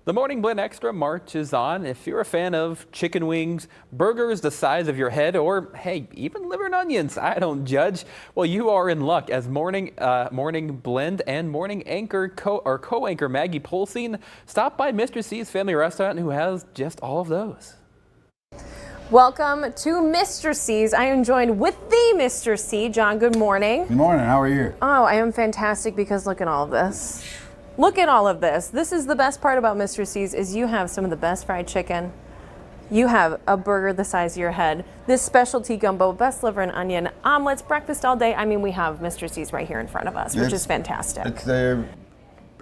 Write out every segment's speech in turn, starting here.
The Morning Blend Extra marches on. If you're a fan of chicken wings, burgers the size of your head, or hey, even liver and onions, I don't judge. Well, you are in luck as Morning Blend and Morning Anchor co-anchor Maggie Polsine stopped by Mr. C's Family Restaurant, who has just all of those. Welcome to Mr. C's. I am joined with the Mr. C. John, good morning. Good morning. How are you? Oh, I am fantastic because look at all of this. Look at all of this. This is the best part about Mr. C's is you have some of the best fried chicken. You have a burger the size of your head, this specialty gumbo, best liver and onion, omelets, breakfast all day. I mean, we have Mr. C's right here in front of us, which is fantastic. It's the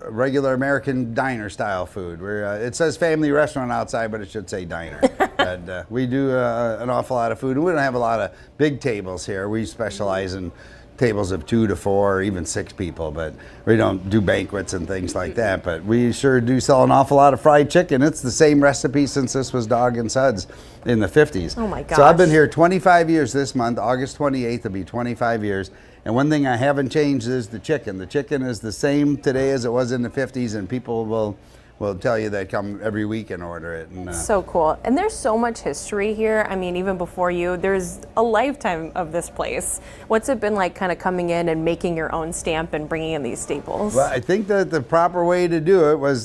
regular American diner style food. It says family restaurant outside, but it should say diner. And, we do an awful lot of food. We don't have a lot of big tables here. We specialize in tables of 2 to 4 or even 6 people, but we don't do banquets and things like that. But we sure do sell an awful lot of fried chicken. It's the same recipe since this was Dog and Suds in the 50s. Oh my gosh. So I've been here 25 years this month. August 28th will be 25 years. And one thing I haven't changed is the chicken. The chicken is the same today as it was in the 50s, and people will tell you they come every week and order it. And, so cool. And there's so much history here. I mean, even before you, there's a lifetime of this place. What's it been like kind of coming in and making your own stamp and bringing in these staples? Well, I think that the proper way to do it was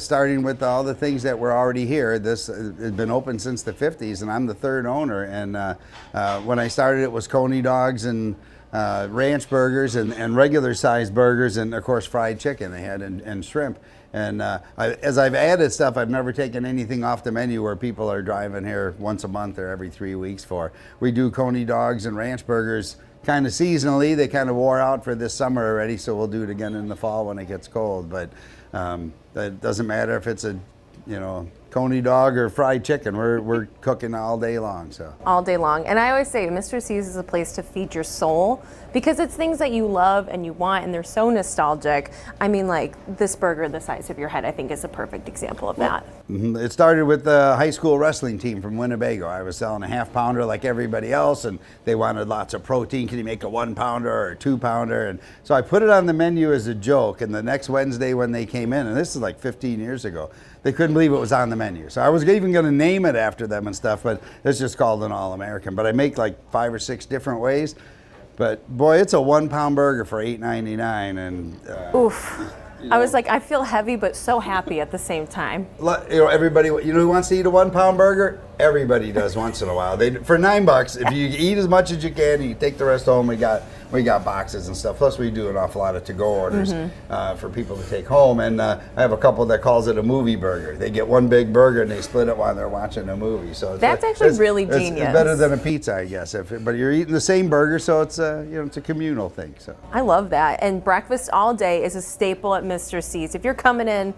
starting with all the things that were already here. This has been open since the 50s, and I'm the third owner. And when I started, it was Coney dogs and ranch burgers and regular sized burgers, and of course fried chicken they had and shrimp. And as I've added stuff, I've never taken anything off the menu where people are driving here once a month or every 3 weeks for. We do Coney dogs and ranch burgers kind of seasonally. They kind of wore out for this summer already, so we'll do it again in the fall when it gets cold. But it doesn't matter if it's a Coney dog or fried chicken. We're cooking all day long. So all day long. And I always say Mr. C's is a place to feed your soul because it's things that you love and you want, and they're so nostalgic. I mean, like this burger the size of your head, I think is a perfect example of that. It started with the high school wrestling team from Winnebago. I was selling a half pounder like everybody else, and they wanted lots of protein. Can you make a 1 pounder or a 2 pounder? And so I put it on the menu as a joke. And the next Wednesday when they came in, and this is like 15 years ago, they couldn't believe it was on the menu. So I was even going to name it after them and stuff, but it's just called an All-American. But I make like 5 or 6 different ways. But boy, it's a 1 pound burger for $8.99, and oof. I was like, I feel heavy but so happy at the same time. Everybody, who wants to eat a 1 pound burger? Everybody does once in a while. For $9, if you eat as much as you can, you take the rest home. We got boxes and stuff. Plus, we do an awful lot of to-go orders for people to take home. And I have a couple that calls it a movie burger. They get one big burger and they split it while they're watching a movie. So that's actually really genius. It's better than a pizza, I guess. But you're eating the same burger, so it's it's a communal thing. So I love that. And breakfast all day is a staple at Mr. C's. If you're coming in,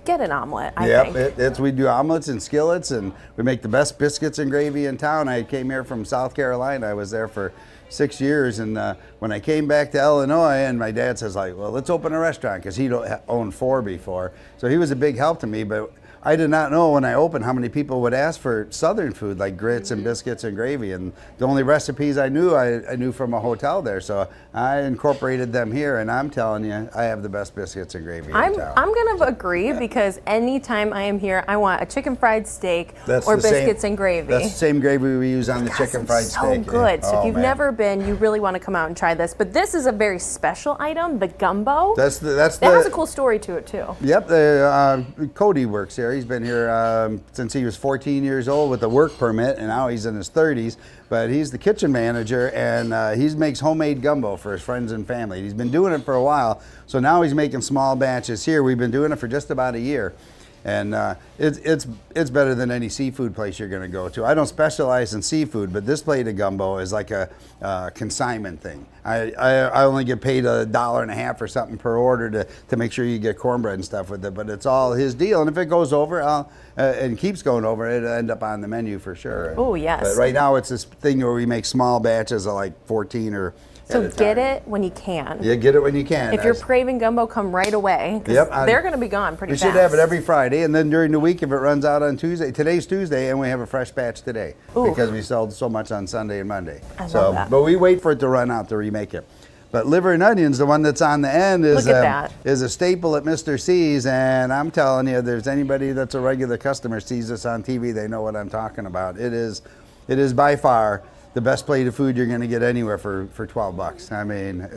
get an omelet, I think. We do omelets and skillets, and we make the best biscuits and gravy in town. I came here from South Carolina. I was there for 6 years, and when I came back to Illinois, and my dad says, like, well, let's open a restaurant, because he'd owned 4 before. So he was a big help to me, but I did not know when I opened how many people would ask for Southern food, like grits and biscuits and gravy. And the only recipes I knew from a hotel there. So I incorporated them here, and I'm telling you, I have the best biscuits and gravy in town. I'm going to agree, because anytime I am here, I want a chicken fried steak or biscuits and gravy. That's the same gravy we use on the chicken fried steak. So good. So if you've never been, you really want to come out and try this. But this is a very special item, the gumbo. That has a cool story to it, too. Yep. Cody works here. He's been here since he was 14 years old with a work permit, and now he's in his 30s. But he's the kitchen manager, and he makes homemade gumbo for his friends and family. He's been doing it for a while, so now he's making small batches here. We've been doing it for just about a year. And it's better than any seafood place you're going to go to. I don't specialize in seafood, but this plate of gumbo is like a consignment thing. I only get paid $1.50 or something per order to make sure you get cornbread and stuff with it, but it's all his deal. And if it goes over, and keeps going over, it'll end up on the menu for sure. Oh, yes. But right now it's this thing where we make small batches of like 14 or so get it when you can. Yeah, get it when you can. If you're craving gumbo, come right away. Yep. They're going to be gone pretty fast. We should have it every Friday, and then during the week, if it runs out on Tuesday, today's Tuesday, and we have a fresh batch today. Ooh. Because we sold so much on Sunday and Monday. I love that. But we wait for it to run out to remake it. But liver and onions, the one that's on the end, is Look at that. is a staple at Mr. C's, and I'm telling you, there's anybody that's a regular customer sees this on TV, they know what I'm talking about. It is by far the best plate of food you're going to get anywhere for $12. I mean,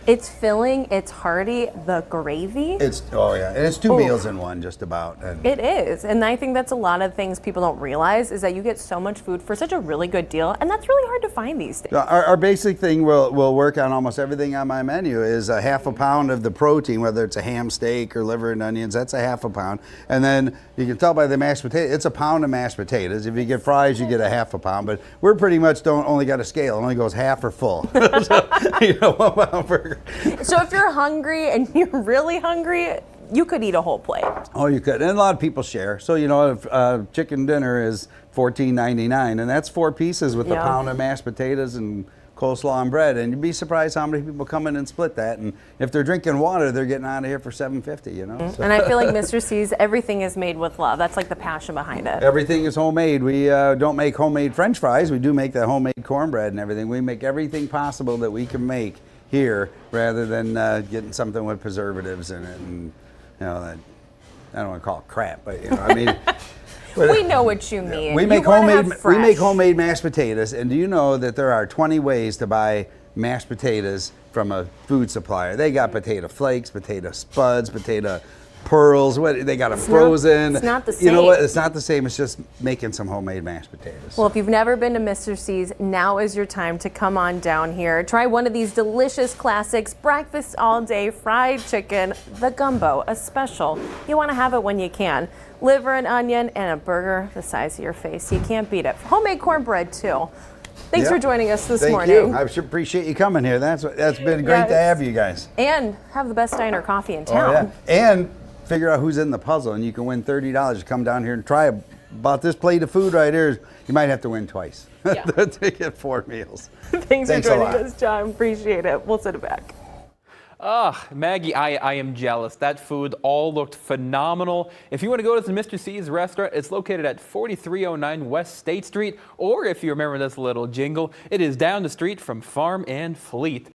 It's filling, it's hearty, the gravy. oh yeah, and it's two meals in one, just about. And It is. And I think that's a lot of things people don't realize is that you get so much food for such a really good deal. And that's really hard to find these days. our basic thing will work on almost everything on my menu is a half a pound of the protein, whether it's a ham steak or liver and onions, that's a half a pound. And then you can tell by the mashed potato, it's a pound of mashed potatoes. If you get fries, you get a half a pound. But we're pretty much only got a scale. It only goes half or full. So, 1 pound burger. So if you're hungry and you're really hungry, you could eat a whole plate. Oh, you could. And a lot of people share. So, if chicken dinner is $14.99, and that's 4 pieces with a pound of mashed potatoes and coleslaw and bread. And you'd be surprised how many people come in and split that. And if they're drinking water, they're getting out of here for $7.50, So. And I feel like Mr. C's, everything is made with love. That's like the passion behind it. Everything is homemade. We don't make homemade French fries. We do make the homemade cornbread and everything. We make everything possible that we can make here rather than getting something with preservatives in it. And, that, I don't want to call it crap, but, I mean. We know what you mean. We You make wanna have we make fresh. homemade mashed potatoes, and do you know that there are 20 ways to buy mashed potatoes from a food supplier? They got potato flakes, potato spuds, potato pearls. They got them frozen. It's not the You know same. what? It's not the same. It's just making some homemade mashed potatoes. Well, if you've never been to Mr. C's, now is your time to come on down here. Try one of these delicious classics, breakfast all day, fried chicken, the gumbo, a special. You want to have it when you can. Liver and onion and a burger the size of your face. You can't beat it. Homemade cornbread too. Thanks for joining us this morning. Thank you. I sure appreciate you coming here. That's been great to have you guys. And have the best diner coffee in Oh, town. yeah. And figure out who's in the puzzle, and you can win $30 to come down here and try about this plate of food right here. You might have to win twice to get 4 meals. Thanks for a joining lot. us, John. Appreciate it. We'll sit it back. Maggie, I am jealous. That food all looked phenomenal. If you want to go to the Mr. C's restaurant, it's located at 4309 West State Street, or if you remember this little jingle, it is down the street from Farm and Fleet.